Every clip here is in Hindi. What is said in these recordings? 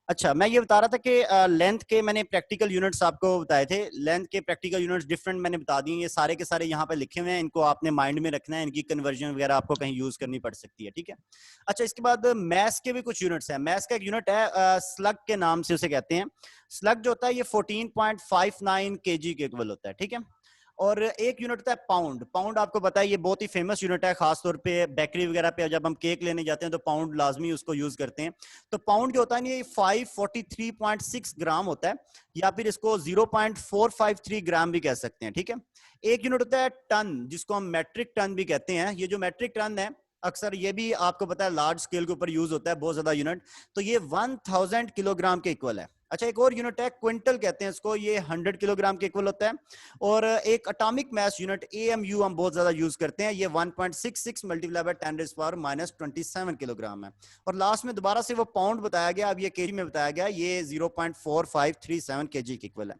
अच्छा, मैं ये बता रहा था कि लेंथ के मैंने प्रैक्टिकल यूनिट्स आपको बताए थे। लेंथ के प्रैक्टिकल यूनिट्स डिफरेंट मैंने बता दिए, ये सारे के सारे यहाँ पे लिखे हुए हैं, इनको आपने माइंड में रखना है, इनकी कन्वर्जन वगैरह आपको कहीं यूज करनी पड़ सकती है, ठीक है। अच्छा, इसके बाद मैथ्स के भी कुछ यूनिट्स हैं। मैथ्स का एक यूनिट है स्लग के नाम से उसे कहते हैं। स्लग जो होता है ये 14.59 केजी के इक्वल होता है, ठीक है। और एक यूनिट होता है पाउंड। पाउंड आपको पता है ये बहुत ही फेमस यूनिट है, खासतौर पे बेकरी वगैरह पे जब हम केक लेने जाते हैं तो पाउंड लाजमी उसको यूज करते हैं। तो पाउंड जो होता है ये 543.6 ग्राम होता है, या फिर इसको 0.453 ग्राम भी कह सकते हैं, ठीक है। एक यूनिट होता है टन, जिसको हम मैट्रिक टन भी कहते हैं। ये जो मैट्रिक टन है अक्सर ये भी आपको पता है लार्ज स्केल के ऊपर यूज होता है, बहुत ज्यादा यूनिट। तो ये 1000 किलोग्राम के इक्वल है। अच्छा, एक और यूनिट है क्विंटल कहते हैं इसको, ये 100 किलोग्राम के इक्वल होता है। और एक एटॉमिक मास यूनिट एएमयू हम बहुत ज्यादा यूज करते हैं, ये 1.66 मल्टीप्लाई बाय 10⁻⁻27 किलोग्राम है। और लास्ट में दोबारा से वो पाउंड बताया गया, अब ये केजी में बताया गया, ये 0.4537 केजी के इक्वल है।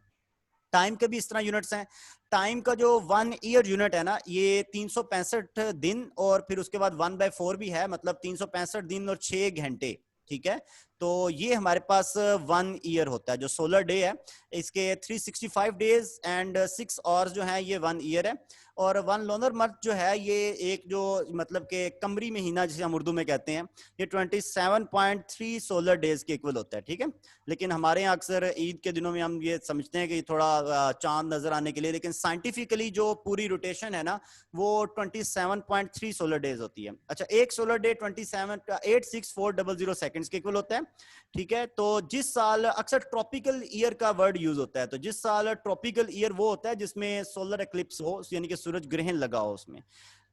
टाइम के भी इस तरह यूनिट्स हैं। टाइम का जो 1 ईयर यूनिट है ना, ये 365 दिन, और फिर उसके बाद 1/4 भी है, मतलब 365 दिन और 6 घंटे, ठीक है। तो ये हमारे पास 1 ईयर होता है। जो सोलर डे है इसके 365 डेज एंड 6 आवर्स जो है ये 1 ईयर है। और 1 लोनर मंथ जो है ये एक जो मतलब के कमरी महीना जिसे हम उर्दू में कहते हैं, ये 27.3 सोलर डेज के इक्वल होता है, ठीक है। लेकिन हमारे यहाँ अक्सर ईद के दिनों में हम ये समझते हैं कि थोड़ा चांद नजर आने के लिए, लेकिन साइंटिफिकली जो पूरी रोटेशन है ना वो 27.3 सोलर डेज होती है। अच्छा, एक सोलर डे 86400 सेकंड्स के इक्वल होता है, ठीक है। तो जिस साल अक्सर ट्रॉपिकल ईयर का वर्ड यूज होता है, तो जिस साल ट्रॉपिकल ईयर वो होता है जिसमें सोलर एक्लिप्स हो, यानी कि सूरज ग्रहण लगा हो उसमें।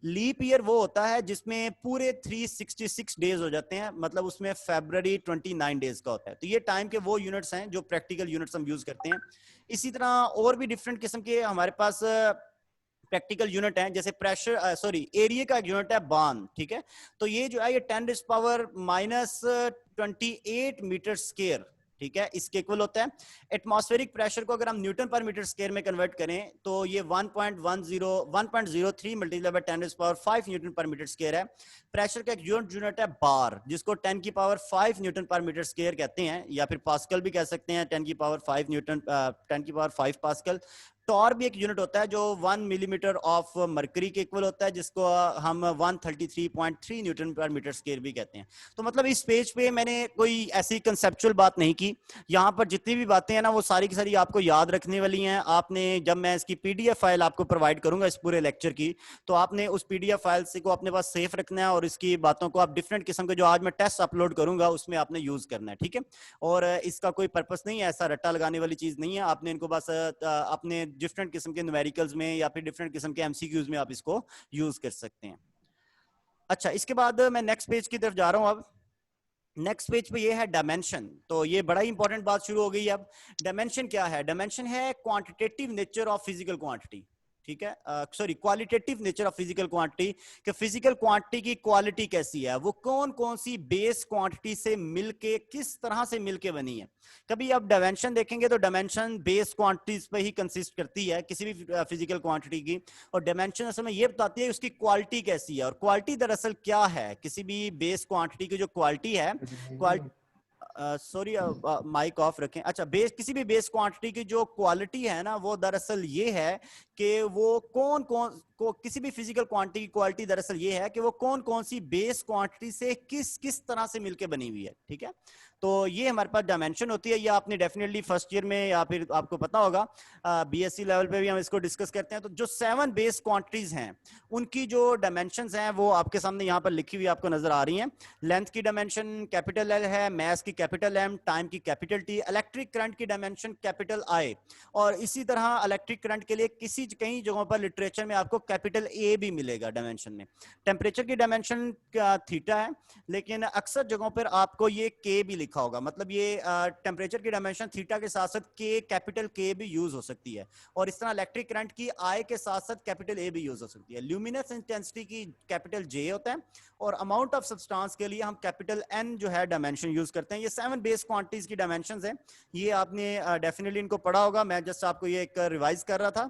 लीप ईयर वो होता है जिसमें पूरे 366 डेज हो जाते हैं, मतलब उसमें फरवरी 29 डेज का होता है। तो ये टाइम के वो यूनिट्स हैं जो प्रैक्टिकल यूनिट्स हम यूज करते हैं। इसी तरह और भी डिफरेंट किस्म के हमारे पास प्रैक्टिकल यूनिट है, जैसे प्रेशर सॉरी एरिया का यूनिट है बान, ठीक है। तो ये जो है ये 10⁻⁻28 मीटर स्क्वायर, ठीक है, इसके इक्वल होता है। एटमॉस्फेरिक प्रेशर को अगर हम न्यूटन पर मीटर स्क्वायर में कन्वर्ट करें तो ये 1.03 मल्टीप्लाई बाय 10⁵ न्यूटन पर मीटर स्क्वायर है। प्रेशर का एक यूनिट है बार, जिसको 10⁵ न्यूटन पर मीटर स्क्वायर कहते हैं, या फिर पास्कल भी कह सकते हैं, 10⁵ न्यूटन 10⁵ पास्कल। टॉर भी एक यूनिट होता है जो 1 मिलीमीटर ऑफ मरकरी के इक्वल होता है, जिसको हम 133.3 न्यूटन पर मीटर स्क्वायर भी कहते हैं। तो मतलब इस पेज पे मैंने कोई ऐसी कंसेप्चुअल बात नहीं की। यहाँ पर जितनी भी बातें हैं ना वो सारी की सारी आपको याद रखने वाली हैं। आपने जब मैं इसकी पीडीएफ फाइल आपको प्रोवाइड करूंगा इस पूरे लेक्चर की, तो आपने उस पीडीएफ फाइल से को अपने पास सेफ रखना है, और इसकी बातों को आप डिफरेंट किस्म के जो आज मैं टेस्ट अपलोड करूंगा उसमें आपने यूज करना है, ठीक है। और इसका कोई पर्पस नहीं है, ऐसा रट्टा लगाने वाली चीज नहीं है। आपने इनको बस अपने डिफरेंट किस्म के न्यूमेरिकल्स में या फिर डिफरेंट किस्म के एमसीक्यूज में आप इसको यूज कर सकते हैं। अच्छा, इसके बाद मैं नेक्स्ट पेज की तरफ जा रहा हूं। अब नेक्स्ट पेज पे ये है डायमेंशन। तो ये बड़ा ही इंपॉर्टेंट बात शुरू हो गई। अब डायमेंशन क्या है? डायमेंशन है quantitative nature of physical quantity, ठीक है, sorry qualitative nature of physical quantity, कि फिजिकल क्वांटिटी की क्वालिटी कैसी है, वो कौन कौन सी बेस क्वांटिटी से मिलके किस तरह से मिलके बनी है। कभी आप डायमेंशन देखेंगे तो डायमेंशन बेस क्वांटिटीज पे ही कंसिस्ट करती है किसी भी फिजिकल क्वांटिटी की, और डायमेंशन असल में ये बताती है उसकी क्वालिटी कैसी है। और क्वालिटी दरअसल क्या है, किसी भी बेस क्वांटिटी की जो क्वालिटी है, सॉरी माइक ऑफ रखें। अच्छा, बेस किसी भी बेस क्वांटिटी की जो क्वालिटी है ना वो दरअसल ये है कि वो कौन कौन को किसी भी फिजिकल क्वांटिटी की क्वालिटी दरअसल ये है कि वो कौन कौन सी बेस क्वांटिटी से किस किस तरह से मिलके बनी हुई है, ठीक है। तो ये हमारे पास डायमेंशन होती है। ये आपने डेफिनेटली फर्स्ट ईयर में या फिर आपको पता होगा बीएससी लेवल पे भी हम इसको डिस्कस करते हैं। तो जो 7 बेस क्वांटिटीज हैं उनकी जो डायमेंशंस हैं वो आपके सामने यहाँ पर लिखी हुई आपको नजर आ रही हैं। लेंथ की डायमेंशन कैपिटल एल है, मास की कैपिटल एम, टाइम की कैपिटल टी, इलेक्ट्रिक करंट की डायमेंशन कैपिटल आई, और इसी तरह इलेक्ट्रिक करंट के लिए कई जगहों पर लिटरेचर में आपको कैपिटल ए भी मिलेगा डायमेंशन में। टेम्परेचर की डायमेंशन थीटा है, लेकिन अक्सर जगहों पर आपको ये के भी लिखा होगा, मतलब ये टेम्परेचर की डायमेंशन थीटा के साथ साथ के कैपिटल के भी यूज हो सकती है। और इस तरह इलेक्ट्रिक करंट की आई के साथ साथ कैपिटल ए भी यूज हो सकती है। ल्यूमिनस इंटेंसिटी की कैपिटल जे होता है, और अमाउंट ऑफ सब्सटेंस के लिए हम कैपिटल एन जो है डायमेंशन यूज करते हैं। ये 7 बेस क्वांटिटीज की डायमेंशंस हैं। ये आपने डेफिनेटली इनको पढ़ा होगा, मैं जस्ट आपको ये एक रिवाइज कर रहा था।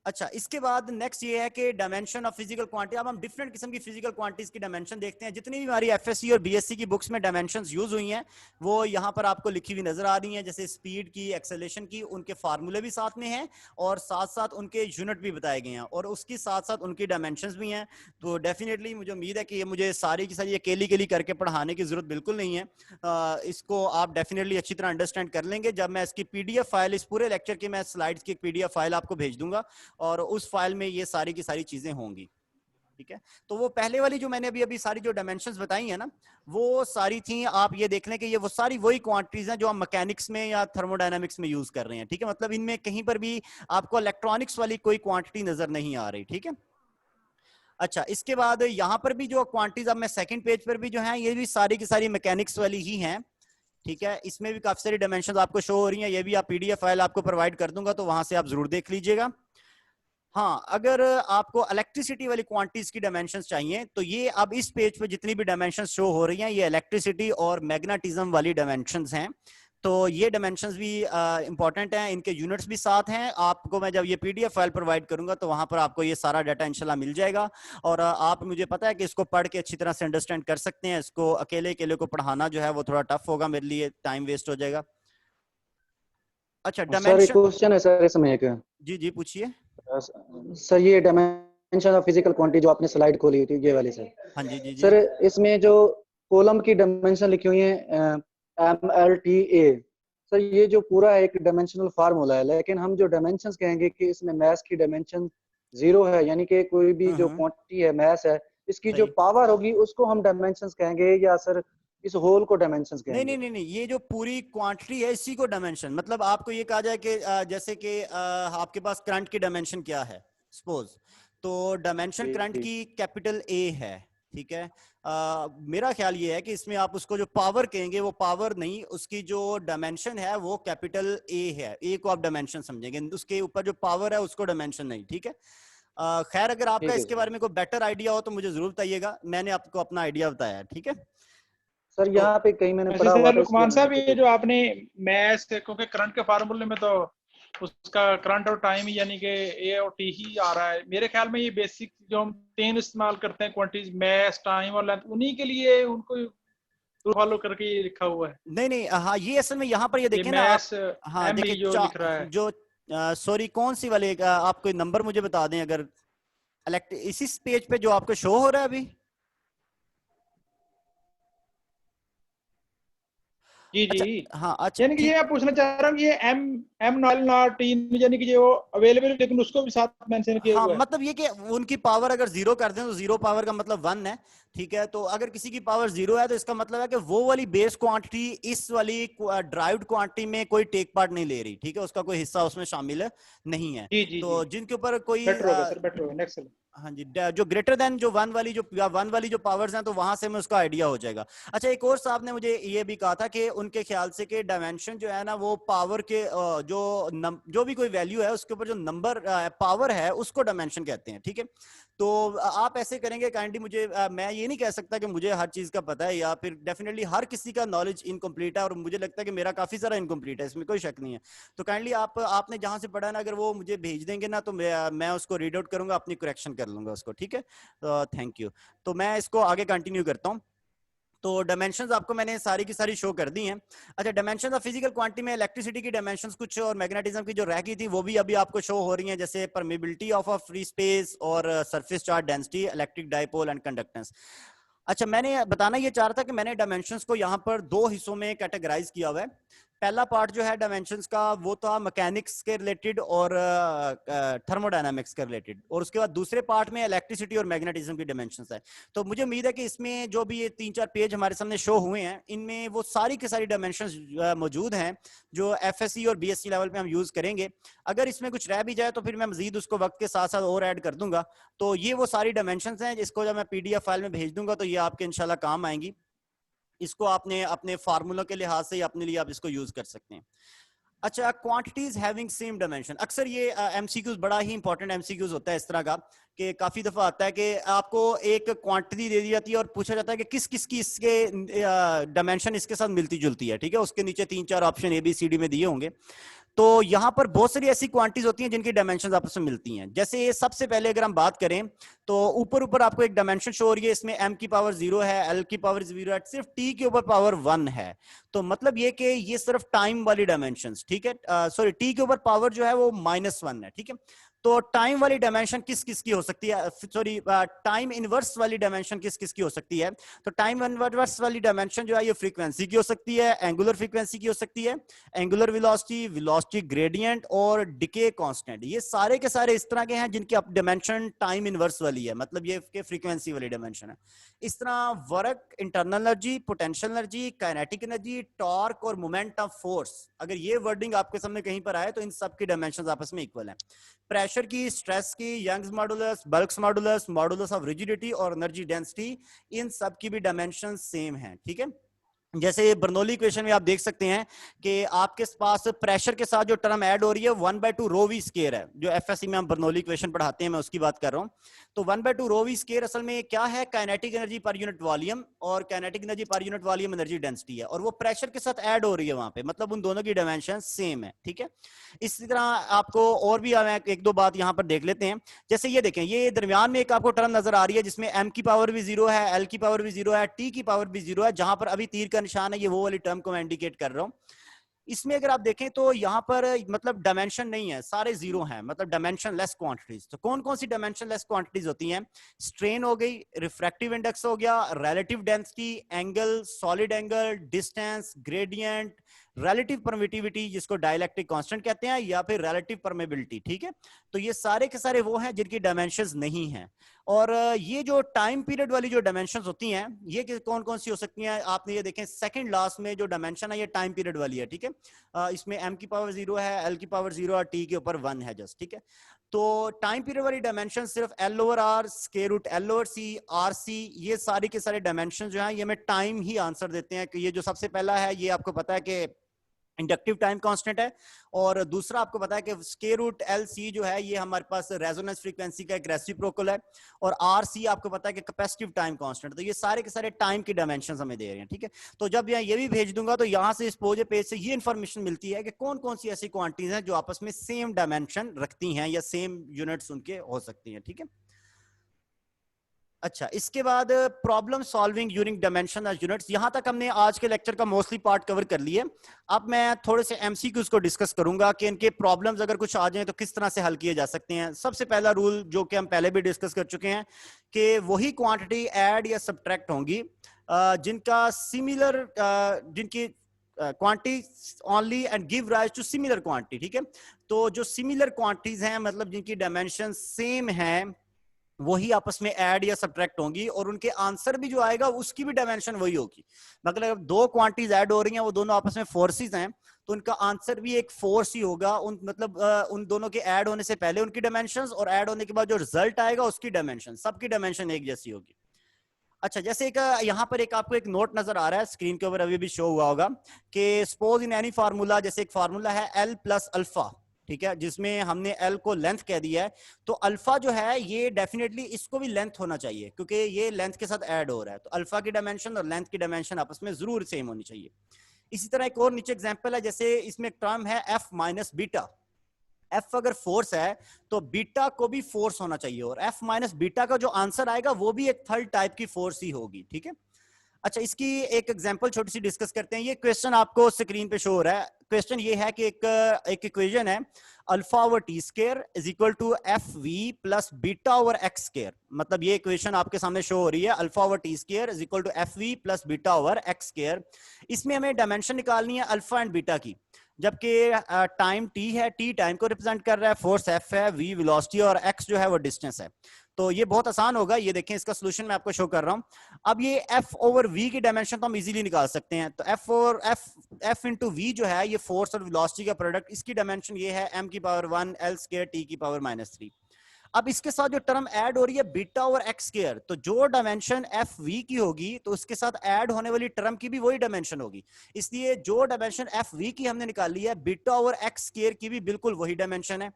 अच्छा, इसके बाद नेक्स्ट ये है कि डायमेंशन ऑफ फिजिकल क्वांटिटी। अब हम डिफरेंट किस्म की फिजिकल क्वांटिटीज की डायमेंशन देखते हैं। जितनी भी हमारी एफएससी और बीएससी की बुक्स में डायमेंशंस यूज हुई हैं वो यहाँ पर आपको लिखी हुई नजर आ रही हैं, जैसे स्पीड की, एक्सेलेरेशन की, उनके फार्मूले भी साथ में हैं और साथ साथ उनके यूनिट भी बताए गए हैं और उसकी साथ साथ उनकी डायमेंशंस भी हैं। तो डेफिनेटली मुझे उम्मीद है कि ये मुझे सारी की सारी अकेली अकेली करके पढ़ाने की जरूरत बिल्कुल नहीं है। इसको आप डेफिनेटली अच्छी तरह अंडरस्टैंड कर लेंगे जब मैं इसकी पीडीएफ फाइल, इस पूरे लेक्चर की मैं स्लाइड्स की एक पीडीएफ फाइल आपको भेज दूंगा और उस फाइल में ये सारी की सारी चीजें होंगी। ठीक है, तो वो पहले वाली जो मैंने अभी अभी सारी जो डायमेंशंस बताई है ना, वो सारी थी, आप ये देख लें कि ये वो सारी वही क्वांटिटीज हैं जो हम मैकेनिक्स में या थर्मोडायनामिक्स में यूज कर रहे हैं। ठीक है, मतलब इनमें कहीं पर भी आपको इलेक्ट्रॉनिक्स वाली कोई क्वांटिटी नजर नहीं आ रही। ठीक है, अच्छा, इसके बाद यहाँ पर भी जो क्वांटिटीज, अब मैं सेकंड पेज पर भी जो है ये भी सारी की सारी मैकेनिक्स वाली ही हैं। ठीक है, इसमें भी काफी सारी डायमेंशंस आपको शो हो रही हैं, ये भी आप पीडीएफ फाइल आपको प्रोवाइड कर दूंगा तो वहां से आप जरूर देख लीजिएगा। हाँ, अगर आपको इलेक्ट्रिसिटी वाली क्वांटिटीज की डायमेंशंस चाहिए तो ये अब इस पेज पे जितनी भी डायमेंशंस शो हो रही हैं ये इलेक्ट्रिसिटी और मैग्नेटिज्म वाली डायमेंशंस हैं। तो ये डायमेंशंस भी इंपॉर्टेंट हैं, इनके यूनिट्स भी साथ हैं। आपको मैं जब ये पीडीएफ फाइल प्रोवाइड करूंगा तो वहां पर आपको ये सारा डाटा इंशाल्लाह मिल जाएगा और आप, मुझे पता है कि इसको पढ़ के अच्छी तरह से अंडरस्टैंड कर सकते हैं। इसको अकेले अकेले को पढ़ाना जो है वो थोड़ा टफ होगा मेरे लिए, टाइम वेस्ट हो जाएगा। अच्छा, सर एक डायमेंशन। क्वेश्चन है सर इसमें एक। जी जी, पूछिए। सर ये डायमेंशन ऑफ फिजिकल क्वांटिटी जो आपने स्लाइड खोली थी ये वाली सर, हाँ जी, जी जी। सर इसमें जो कॉलम की डायमेंशन लिखी हुई है MLTA, सर ये जो पूरा एक डायमेंशनल फार्मूला है, लेकिन हम जो डायमेंशंस कहेंगे कि इसमें मैस की डायमेंशन 0 है, यानी कि कोई भी जो क्वांटिटी है मैस है इसकी जो सही। पावर होगी उसको हम डायमेंशंस कहेंगे या सर इस होल को डायमेंशंस नहीं नहीं कहेंगे? नहीं नहीं, ये जो पूरी क्वांटिटी है इसी को डायमेंशन, मतलब आपको ये कहा जाए कि जैसे कि आपके पास करंट की डायमेंशन क्या है सपोज, तो डायमेंशन करंट जी की कैपिटल ए है। ठीक है, मेरा ख्याल ये है कि इसमें आप उसको जो पावर कहेंगे वो पावर नहीं, उसकी जो डायमेंशन है वो कैपिटल ए है। ए को आप डायमेंशन समझेंगे, उसके ऊपर जो पावर है उसको डायमेंशन नहीं। ठीक है, खैर अगर आपका ठीक है इसके सर। बारे में कोई बेटर आइडिया हो तो मुझे जरूर बताइएगा, मैंने आपको अपना आइडिया बताया है। ठीक है, सर तो यहाँ पे कहीं मैंने वैसे पढ़ा हुआ सर था इसलिए लुकमान मैंने साहब, ये पूछा। जो आपने मैथ्स, क्योंकि करंट के फार्मूले में तो उसका करंट और टाइम यानी कि ए और टी ही आ रहा है। मेरे ख्याल में ये बेसिक जो हम 3 इस्तेमाल करते हैं क्वांटिटीज, मैथ, टाइम और लेंथ, उन्हीं के लिए उनको फॉलो करके ये लिखा हुआ है। नहीं नहीं, हाँ ये असल में यहाँ पर ये ये देखें ना आप। मैथ्स हाँ एम देखिए, ई जो लिख रहा है। जो सॉरी कौन सी वाले का आप कोई नंबर मुझे बता दें अगर इसी पेज पे जो आपको शो हो रहा है अभी। जी अच्छा, जी, हाँ अच्छा यानी कि ये ठीक। मैं पूछना चाह रहा हूँ कि ये एम एम नॉल नॉट टीन यानी कि जो अवेलेबल, लेकिन उसको भी साथ मेंशन किया हाँ हुआ है। मतलब ये कि उनकी पावर अगर जीरो कर दें तो जीरो पावर का मतलब वन है। ठीक है, तो अगर किसी की पावर जीरो है तो इसका मतलब है कि वो वाली बेस क्वांटिटी इस वाली ड्राइव्ड क्वांटिटी में कोई टेक पार्ट नहीं ले रही। ठीक है, उसका कोई हिस्सा उसमें शामिल नहीं है। जी जी जी, तो जिनके ऊपर कोई बेटर होगा सर, बेटर होगा, नेक्स्ट। हाँ जी, जो ग्रेटर देन जो वन वाली जो पावर्स हैं तो वहां से हमें उसका आइडिया हो जाएगा। अच्छा, एक और साहब ने मुझे ये भी कहा था कि उनके ख्याल से कि डायमेंशन जो है ना वो पावर के जो भी कोई वैल्यू है उसके ऊपर जो नंबर पावर है उसको डायमेंशन कहते हैं। ठीक है, तो आप ऐसे करेंगे काइंडली मुझे, मैं ये नहीं कह सकता कि मुझे हर चीज का पता है या फिर डेफिनेटली हर किसी का नॉलेज इनकम्प्लीट है और मुझे लगता है कि मेरा काफी सारा इनकम्प्लीट है, इसमें कोई शक नहीं है। तो काइंडली आपने जहां से पढ़ा ना अगर वो मुझे भेज देंगे ना तो मैं उसको रीड आउट करूंगा, अपनी करेक्शन कर लूंगा उसको। ठीक है, तो थैंक यू। तो मैं इसको आगे कंटिन्यू करता हूँ। तो डायमेंशंस आपको मैंने सारी की सारी शो कर दी हैं। अच्छा, डायमेंशंस ऑफ फिजिकल क्वांटिटी में इलेक्ट्रिसिटी की डायमेंशंस कुछ और मैग्नेटिज्म की जो रह गई थी वो भी अभी आपको शो हो रही हैं, जैसे permeability of a free space और surface charge density, electric dipole and conductance. अच्छा, मैंने बताना ये चाह रहा था कि मैंने डायमेंशंस को यहाँ पर दो हिस्सों में कैटेगराइज किया हुआ है। पहला पार्ट जो है डायमेंशंस का वो था मैकेनिक्स के रिलेटेड और थर्मोडायनामिक्स के रिलेटेड, और उसके बाद दूसरे पार्ट में इलेक्ट्रिसिटी और मैग्नेटिज्म की डायमेंशंस है। तो मुझे उम्मीद है कि इसमें जो भी ये 3-4 पेज हमारे सामने शो हुए हैं इनमें वो सारी की सारी डायमेंशंस मौजूद हैं जो एफएससी और बीएससी लेवल पे हम यूज करेंगे। अगर इसमें कुछ रह भी जाए तो फिर मैं मजीद उसको वक्त के साथ साथ और ऐड कर दूंगा। तो ये वो सारी डायमेंशंस हैं जिसको जब मैं पीडीएफ फाइल में भेज दूंगा तो ये आपके इंशाल्लाह काम आएंगी। इसको आपने अपने फार्मूला के लिहाज से अपने लिए आप इसको यूज कर सकते हैं। अच्छा, क्वांटिटीज हैविंग सेम डायमेंशन, अक्सर ये एमसीक्यूज बड़ा ही इंपॉर्टेंट एमसीक्यूज होता है इस तरह का कि काफी दफा आता है कि आपको एक क्वांटिटी दे दी जाती है और पूछा जाता है कि किस किस की इसके डायमेंशन इसके साथ मिलती जुलती है, ठीक है। उसके नीचे 3-4 ऑप्शन ABCD में दिए होंगे। तो यहां पर बहुत सारी ऐसी क्वांटिटीज होती हैं जिनकी डायमेंशंस आपस में मिलती हैं। जैसे ये सबसे पहले अगर हम बात करें तो ऊपर ऊपर आपको एक डायमेंशन शो हो रही है, इसमें m की पावर 0 है, l की पावर 0 है, सिर्फ t के ऊपर पावर 1 है। तो मतलब ये कि ये सिर्फ टाइम वाली डायमेंशंस, ठीक है। सॉरी, t के ऊपर पावर जो है वो -1 है, ठीक है। तो टाइम वाली डायमेंशन किस किस की हो सकती है, सॉरी टाइम इनवर्स वाली डायमेंशन किस किस की हो सकती है। तो टाइम इनवर्स वाली डायमेंशन जो है ये फ्रीक्वेंसी की हो सकती है, एंगुलर फ्रीक्वेंसी की हो सकती है, एंगुलर वेलोसिटी, वेलोसिटी ग्रेडियंट और डिके कांस्टेंट। ये सारे के सारे इस तरह के हैं जिनकी डायमेंशन टाइम इनवर्स वाली है, मतलब ये फ्रीक्वेंसी वाली डायमेंशन है। इस तरह work, internal energy, potential energy, kinetic energy, torque और मोमेंट ऑफ फोर्स, अगर ये वर्डिंग आपके सामने कहीं पर आए तो इन सब की डायमेंशंस आपस में इक्वल हैं। प्रेशर की, स्ट्रेस की, Young's modulus, bulks modulus, modulus of rigidity और एनर्जी डेंसिटी, इन सब की भी डायमेंशन सेम है, ठीक है। जैसे बर्नौली इक्वेशन में आप देख सकते हैं कि आपके पास प्रेशर के साथ जो टर्म ऐड हो रही है 1/2 रो वी स्केयर है, जो एफएससी में हम बर्नौली इक्वेशन पढ़ाते हैं, मैं उसकी बात कर रहा हूं। तो 1/2 रो वी स्केयर असल में क्या है, kinetic energy per unit volume, और kinetic energy per unit volume energy density है, और वो प्रेशर के साथ ऐड हो रही है वहां पे, मतलब उन दोनों की डायमेंशन सेम है, ठीक है। इसी तरह आपको और भी एक दो बात यहां पर देख लेते हैं। जैसे ये देखें, ये दरमियान में एक आपको टर्म नजर आ रही है जिसमें m की पावर भी 0 है, l की पावर भी 0 है, t की पावर भी 0 है, जहां पर अभी तीर का निशान है, ये वो वाली टर्म को मैं इंडिकेट कर रहा हूं। इसमें अगर आप देखें तो यहां पर मतलब डायमेंशन नहीं है, सारे जीरो हैं, मतलब डायमेंशन लेस क्वांटिटीज। तो कौन कौन सी डायमेंशन लेस क्वांटिटीज होती हैं, स्ट्रेन हो गई, रिफ्रैक्टिव इंडेक्स हो गया, relative density, angle, solid angle, distance, gradient, relative permittivity जिसको डाइलेक्ट्रिक कांस्टेंट कहते हैं, या फिर रिलेटिव परमेबिलिटी, ठीक है। तो ये सारे के सारे वो हैं जिनकी डायमेंशंस नहीं हैं। और ये जो टाइम पीरियड वाली जो डायमेंशंस होती हैं, ये कौन कौन सी हो सकती हैं, आपने ये देखें सेकंड लास्ट में जो डायमेंशन है ये टाइम पीरियड वाली है, ठीक है। इसमें m की पावर 0 है, l की पावर 0 और t के ऊपर 1 है जस्ट, ठीक है। तो टाइम पीरियड वाली डायमेंशन सिर्फ l/r, square root l/c, rc, ये सारी के सारे डायमेंशन जो हैं ये हमें टाइम ही आंसर देते हैं। कि ये जो सबसे पहला है ये आपको पता है कि इंडक्टिव टाइम कांस्टेंट है, और दूसरा आपको पता है कि स्क्वायर रूट LC जो है ये हमारे पास रेजोनेंस फ्रीक्वेंसी का एक रेसिप्रोकल है, और RC आपको पता है कि कैपेसिटिव टाइम कांस्टेंट। तो ये सारे के सारे टाइम की डायमेंशंस हमें दे रहे हैं, ठीक है। तो जब ये भी भेज दूंगा तो यहाँ से इस पोजे पेज से ये इंफॉर्मेशन मिलती है कि कौन कौन सी ऐसी क्वांटिटीज हैं जो आपस में सेम डायमेंशन रखती हैं या सेम यूनिट्स उनके हो सकती हैं, ठीक है। अच्छा, इसके बाद problem solving using dimension as units. यहां तक हमने आज के लेक्चर का मोस्टली पार्ट कवर कर लिए। अब मैं थोड़े से एमसीक्यूज को डिस्कस करूंगा कि इनके प्रॉब्लम्स अगर कुछ आ जाएं तो किस तरह से हल किए जा सकते हैं। सबसे पहला रूल जो कि हम पहले भी डिस्कस कर चुके हैं कि वही क्वांटिटी ऐड या सब्ट्रैक्ट होंगी जिनका सिमिलर जिनकी quantity only and give rise to similar quantity, ठीक है। तो जो सिमिलर क्वांटिटीज हैं, मतलब जिनकी डायमेंशन सेम है, वही आपस में ऐड या सब्ट्रैक्ट होंगी, और उनके आंसर भी जो आएगा उसकी भी डायमेंशन वही होगी। मतलब दो क्वांटिटीज ऐड हो रही हैं, वो दोनों आपस में फोर्सेस हैं, तो उनका आंसर भी एक फोर्स ही होगा। उन मतलब उन दोनों के ऐड होने से पहले उनकी डायमेंशंस, और ऐड होने के बाद जो रिजल्ट आएगा उसकी डायमेंशन, सबकी डायमेंशन एक जैसी होगी। अच्छा, जैसे एक यहाँ पर एक आपको एक नोट नजर आ रहा है स्क्रीन के ऊपर, अभी भी शो हुआ होगा कि सपोज इन एनी फार्मूला, जैसे एक फार्मूला है L प्लस अल्फा, ठीक है, जिसमें हमने L को लेंथ कह दिया है, तो अल्फा जो है ये डेफिनेटली इसको भी लेंथ होना चाहिए क्योंकि ये लेंथ के साथ ऐड हो रहा है। तो अल्फा की डायमेंशन और लेंथ की डायमेंशन आपस में जरूर सेम होनी चाहिए। इसी तरह एक और नीचे एग्जांपल है, जैसे इसमें एक टर्म है F माइनस बीटा। F अगर फोर्स है तो बीटा को भी फोर्स होना चाहिए, और F माइनस बीटा का जो आंसर आएगा वो भी एक थर्ड टाइप की फोर्स ही होगी, ठीक है। अच्छा, इसकी एक एग्जांपल छोटी सी डिस्कस करते हैं। ये क्वेश्चन आपको स्क्रीन पे शो हो रहा है। क्वेश्चन ये है कि एक इक्वेशन है alpha over T square is equal to F V plus beta over X square. मतलब ये इक्वेशन आपके सामने शो हो रही है, alpha over T square is equal to F V plus beta over X square. इसमें हमें डायमेंशन निकालनी है अल्फा एंड बीटा की, जबकि टाइम t है, t टाइम को रिप्रेजेंट कर रहा है, फोर्स f है, v वेलोसिटी और x जो है वो डिस्टेंस है। तो ये बहुत आसान होगा। ये देखें, इसका सॉल्यूशन मैं आपको शो कर रहा हूं। अब ये f ओवर v की डायमेंशन तो हम इजीली निकाल सकते हैं। तो f इंटू v जो है ये फोर्स और वेलोसिटी का प्रोडक्ट, इसकी डायमेंशन ये है m की पावर 1 l स्क्वायर t की पावर -3। अब इसके साथ जो टर्म ऐड हो रही है बीटा ओवर एक्स स्क्वायर, तो जो डायमेंशन एफ वी की होगी तो उसके साथ ऐड होने वाली टर्म की भी वही डायमेंशन होगी। इसलिए जो डायमेंशन एफ वी की हमने निकाली है, बीटा ओवर एक्स स्क्वायर की भी बिल्कुल वही डायमेंशन है।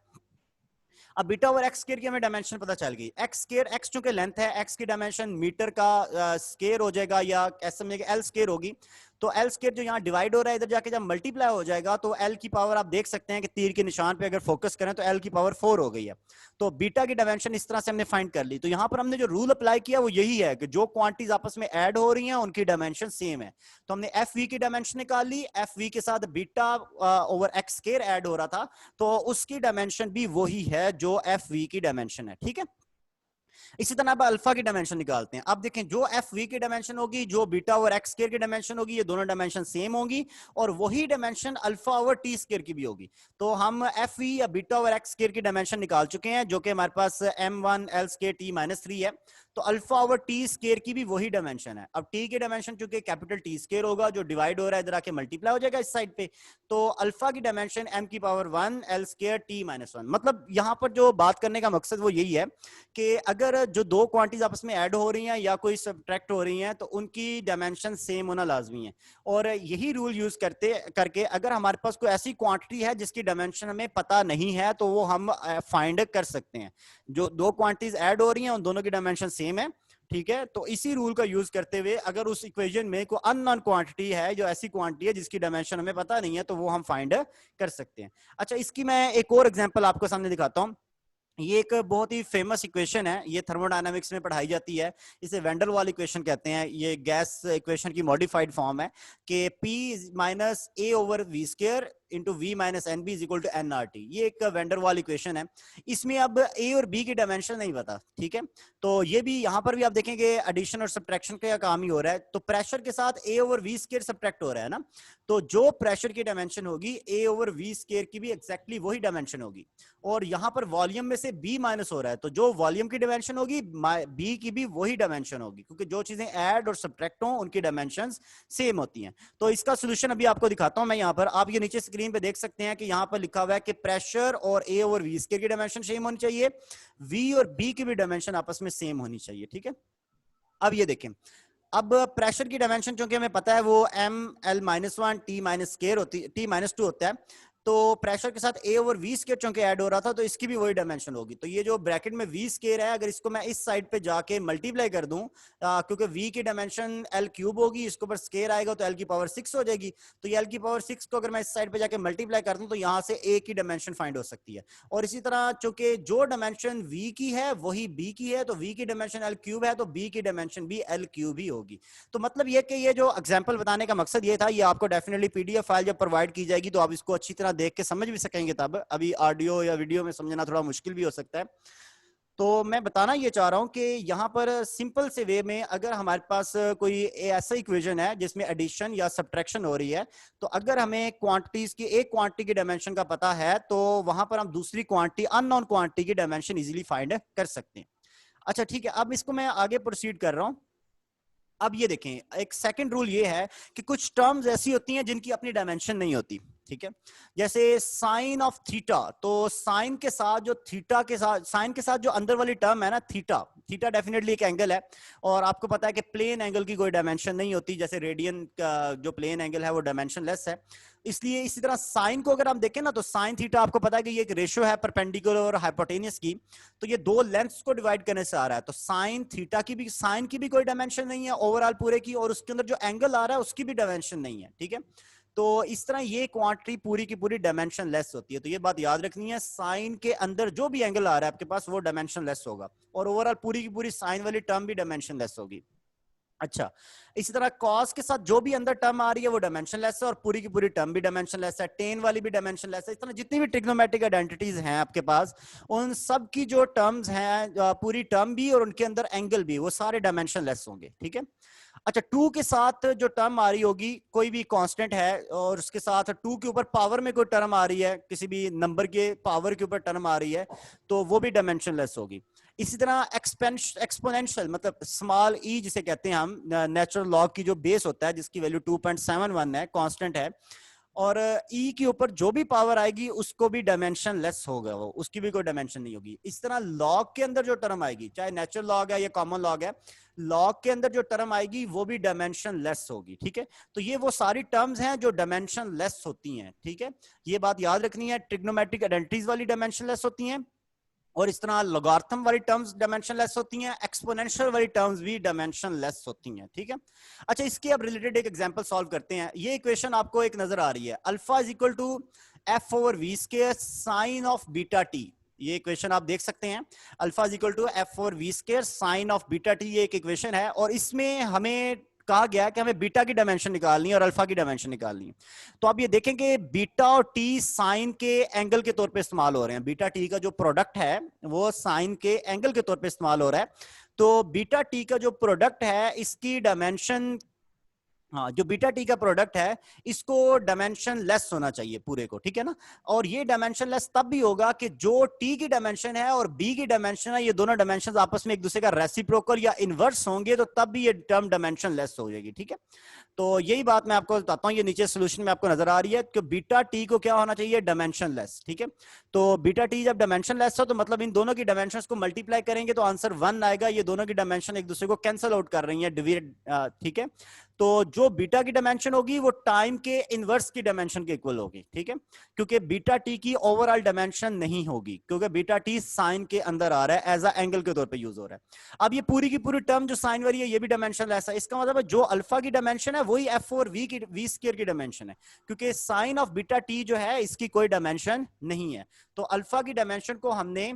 अब बीटा ओवर एक्स स्क्वायर की हमें डायमेंशन पता चल गई। एक्स स्क्वायर, एक्स चूंकि लेंथ है, एक्स की डायमेंशन मीटर का स्क्वायर हो जाएगा या ऐसे समझिए एल स्क्वायर होगी। तो एल स्क्वायर जो यहाँ डिवाइड हो रहा है इधर जाके जब मल्टीप्लाई हो जाएगा तो एल की पावर आप देख सकते हैं कि तीर के निशान पे अगर फोकस करें तो एल की पावर 4 हो गई है। तो बीटा की डायमेंशन इस तरह से हमने फाइंड कर ली। तो यहाँ पर हमने जो रूल अप्लाई किया वो यही है कि जो क्वांटिटीज आपस में ऐड हो रही हैं उनकी डायमेंशन सेम है। तो हमने एफ वी की डायमेंशन निकाल ली, एफ वी के साथ beta over X square add हो रहा था तो उसकी डायमेंशन भी वही है जो एफ वी की डायमेंशन है। ठीक है, इसी तरह अब अल्फा की डायमेंशन निकालते हैं। अब देखें जो एफ वी की डायमेंशन होगी, जो बीटा ओवर एक्स स्क्वायर की डायमेंशन होगी, ये दोनों डायमेंशन सेम होंगी और वही dimension alpha over T square की भी होगी। तो हम एफ वी या बीटा ओवर एक्स स्क्वायर की डायमेंशन निकाल चुके हैं जो कि हमारे पास m1 l square t minus 3 है। तो अल्फा ओवर टी स्क्वायर की भी वही डायमेंशन है। अब टी की डायमेंशन चूंकि कैपिटल टी स्क्वायर होगा जो डिवाइड हो रहा है इधर आके मल्टीप्लाई हो जाएगा इस साइड पे। तो अल्फा की डायमेंशन m की power 1 l square t minus 1। मतलब यहां पर जो बात करने का मकसद वो यही है कि अगर जो दो क्वांटिटीज आपस में ऐड हो रही हैं या कोई सब्ट्रैक्ट हो रही हैं तो उनकी डायमेंशन सेम होना लाजमी है। और यही रूल यूज करते करके अगर हमारे पास कोई ऐसी क्वांटिटी है जिसकी डायमेंशन हमें पता नहीं है तो वो हम फाइंड कर सकते हैं। जो दो क्वांटिटीज ऐड हो रही हैं उन दोनों की डायमेंशन सेम है। ठीक है, तो इसी रूल का यूज करते हुए अगर उस इक्वेशन में कोई अननोन क्वांटिटी है, जो ऐसी क्वांटिटी है जिसकी डायमेंशन हमें पता नहीं है, तो वो हम फाइंड कर सकते हैं। अच्छा, इसकी मैं एक और एग्जांपल आपको सामने दिखाता हूं। ये एक बहुत ही फेमस इक्वेशन है, ये थर्मोडायनामिक्स में पढ़ाई जाती है, इसे वेंडर वाल इक्वेशन कहते हैं। ये गैस इक्वेशन की मॉडिफाइड फॉर्म है कि P minus A over V square into V minus N B is equal to N R T. ये एक वेंडर वाल इक्वेशन है। इसमें अब ए और बी की डायमेंशन नहीं पता। ठीक है, तो ये भी यहाँ पर भी आप देखेंगे एडिशन और सब्ट्रैक्शन का काम ही हो रहा है। तो प्रेशर के साथ ए ओवर वी स्क्वायर सब्ट्रैक्ट हो रहा है ना, तो जो प्रेशर की डायमेंशन होगी ए ओवर वी स्क्वायर की भी एक्जैक्टली वही डायमेंशन होगी। और यहाँ पर वॉल्यूम में से बी माइनस हो रहा है तो जो वॉल्यूम की डायमेंशन होगी बी की भी वही डायमेंशन होगी, क्योंकि जो चीजें ऐड और सब्ट्रैक्ट हो उनकी डायमेंशंस सेम होती हैं। तो इसका सोल्यूशन अभी आपको दिखाता हूं मैं। यहाँ पर आप ये नीचे स्क्रीन पे देख सकते हैं कि यहाँ पर लिखा हुआ है कि प्रेशर और ए ओवर वी स्क्वायर की डायमेंशन सेम होनी चाहिए, वी और बी की भी डायमेंशन आपस में सेम होनी चाहिए। ठीक है, अब ये देखें, अब प्रेशर की डायमेंशन चूंकि हमें पता है वो M L minus 1 T minus square होती है, टी माइनस 2 होता है। तो प्रेशर के साथ ए ओवर वी स्क्वायर चूंकि ऐड हो रहा था तो इसकी भी वही डायमेंशन होगी। तो ये जो ब्रैकेट में वी स्क्वायर है, अगर इसको मैं इस साइड पे जाके मल्टीप्लाई कर दूं, क्योंकि वी की डायमेंशन एल क्यूब होगी, इसके ऊपर स्क्वायर आएगा तो एल की पावर 6 हो जाएगी। तो ये एल की पावर 6 को अगर मैं इस साइड पे जाके मल्टीप्लाई कर दूं तो यहाँ से ए की डायमेंशन फाइंड हो सकती है। और इसी तरह चूंकि जो डायमेंशन वी की है वही बी की है, तो वी की डायमेंशन एल क्यूब है तो बी की डायमेंशन भी एल क्यूब ही होगी। तो मतलब ये कि ये जो एग्जांपल बताने का मकसद ये था, ये आपको डेफिनेटली पीडीएफ फाइल जब प्रोवाइड की जाएगी तो आप इसको अच्छी तरह देख के समझ भी सकेंगे। तब अभी ऑडियो या वीडियो में समझना थोड़ा मुश्किल भी हो सकता है। तो मैं बताना ये चाह रहा हूं कि यहाँ पर सिंपल से वे में अगर हमारे पास कोई ऐसा इक्वेशन है जिसमें एडिशन या सब्ट्रैक्शन हो रही है, तो अगर हमें क्वांटिटीज की एक क्वांटिटी की डायमेंशन का पता है तो वहां पर हम दूसरी क्वांटिटी अननोन क्वांटिटी की डायमेंशन इजीली फाइंड कर सकते हैं। अच्छा ठीक है, अब इसको मैं आगे प्रोसीड कर रहा हूं। अब ये देखें, एक सेकंड रूल ये है कि कुछ टर्म्स ऐसी होती हैं जिनकी अपनी डायमेंशन नहीं होती। ठीक है, जैसे साइन ऑफ थीटा, तो साइन के साथ जो थीटा के साथ, साइन के साथ जो अंदर वाली टर्म है ना थीटा, थीटा डेफिनेटली एक एंगल है और आपको पता है कि प्लेन एंगल की कोई डायमेंशन नहीं होती। जैसे रेडियन का जो प्लेन एंगल है वो डायमेंशनलेस है। इसलिए इसी तरह साइन को अगर आप देखें ना तो साइन थीटा आपको पता है कि ये एक रेशियो है परपेंडिकुलर और हाइपोटेनियस की, तो ये दो लेंथ्स को डिवाइड करने से आ रहा है। तो साइन थीटा की भी, साइन की भी कोई डायमेंशन नहीं है ओवरऑल पूरे की, और उसके अंदर जो एंगल आ रहा है उसकी भी डायमेंशन नहीं है। ठीक है, तो इस तरह ये क्वांटिटी पूरी की पूरी डायमेंशन लेस होती है। तो ये बात याद रखनी है, साइन के अंदर जो भी एंगल आ रहा है आपके पास वो डायमेंशन लेस होगा और ओवरऑल पूरी की पूरी साइन वाली टर्म भी डायमेंशन लेस होगी। अच्छा, इसी तरह कॉस के साथ जो भी अंदर टर्म आ रही है वो डायमेंशन लेस है और पूरी की पूरी टर्म भी डायमेंशन लेस है। टेन वाली भी डायमेंशन लेस है। इस तरह जितनी भी ट्रिग्नोमेट्रिक आइडेंटिटीज हैं आपके पास, उन सब की जो टर्म्स हैं, पूरी टर्म भी और उनके अंदर एंगल भी, वो सारे डायमेंशन लेस होंगे। ठीक है, अच्छा, 2 के साथ जो टर्म आ रही होगी, कोई भी कांस्टेंट है और उसके साथ 2 के ऊपर पावर में कोई टर्म आ रही है, किसी भी नंबर के पावर के ऊपर टर्म आ रही है, तो वो भी डायमेंशनलेस होगी। इसी तरह एक्सपोनेंशियल मतलब स्मॉल ई जिसे कहते हैं हम, नेचुरल लॉग की जो बेस होता है जिसकी वैल्यू 2.71 है, कांस्टेंट है, और ई के ऊपर जो भी पावर आएगी उसको भी डायमेंशन लेस होगा, वो उसकी भी कोई डायमेंशन नहीं होगी। इस तरह लॉग के अंदर जो टर्म आएगी, चाहे नेचुरल लॉग है या कॉमन लॉग है, लॉग के अंदर जो टर्म आएगी वो भी डायमेंशन लेस होगी। ठीक है, तो ये वो सारी टर्म्स हैं जो डायमेंशन लेस होती हैं। ठीक है, ये बात याद रखनी है, ट्रिग्नोमेट्रिक आइडेंटिटीज वाली डायमेंशन लेस होती हैं और इस तरह लॉगरिथम वाली टर्म्स डायमेंशन लेस होती हैं, एक्सपोनेंशियल वाली टर्म्स भी डायमेंशन लेस होती हैं, ठीक है। अच्छा, इसके अब रिलेटेड एक एग्जांपल सॉल्व करते हैं। ये इक्वेशन आपको एक नजर आ रही है, alpha is equal to F over V square sine of beta T. ये इक्वेशन आप देख सकते हैं, alpha is equal to F over V square sine of beta T, ये एक इक्वेशन है। और इसमें हमें कहा गया कि हमें बीटा की डायमेंशन निकालनी है और अल्फा की डायमेंशन निकालनी है। तो आप ये देखेंगे बीटा और टी साइन के एंगल के तौर पे इस्तेमाल हो रहे हैं। बीटा टी का जो प्रोडक्ट है वो साइन के एंगल के तौर पे इस्तेमाल हो रहा है। तो बीटा टी का जो प्रोडक्ट है इसकी डायमेंशन, हाँ, जो बीटा टी का प्रोडक्ट है इसको डायमेंशन लेस होना चाहिए पूरे को, ठीक है ना। और ये डायमेंशन लेस तब भी होगा कि जो टी की डायमेंशन है और बी की डायमेंशन है, ये दोनों डायमेंशन आपस में एक दूसरे का रेसिप्रोकल या इनवर्स होंगे, तो तब भी ये टर्म डायमेंशन लेस हो जाएगी, ठीक है। तो यही बात मैं आपको बताता हूँ, ये नीचे सोल्यूशन में आपको नजर आ रही है कि बीटा टी को क्या होना चाहिए, डायमेंशन लेस, ठीक है। तो बीटा टी जब डायमेंशन लेस हो तो मतलब इन दोनों की डायमेंशंस को मल्टीप्लाई करेंगे तो आंसर 1 आएगा। ये दोनों की डायमेंशन एक दूसरे को कैंसिल आउट कर रही है, डिवाइड, ठीक है। तो जो बीटा की डायमेंशन होगी वो टाइम के इनवर्स की डायमेंशन के इक्वल होगी, ठीक है, क्योंकि बीटा टी की ओवरऑल डायमेंशन नहीं होगी, क्योंकि बीटा टी साइन के अंदर आ रहा है, एज अ एंगल के तौर पे यूज हो रहा है। अब ये पूरी की पूरी टर्म जो साइन वाली है ये भी डायमेंशन लेस है। इसका मतलब है जो अल्फा की डायमेंशन है वही एफ और वी की वी स्क्वायर की डायमेंशन है, क्योंकि साइन ऑफ बीटा टी जो है इसकी कोई डायमेंशन नहीं है। तो अल्फा की डायमेंशन को हमने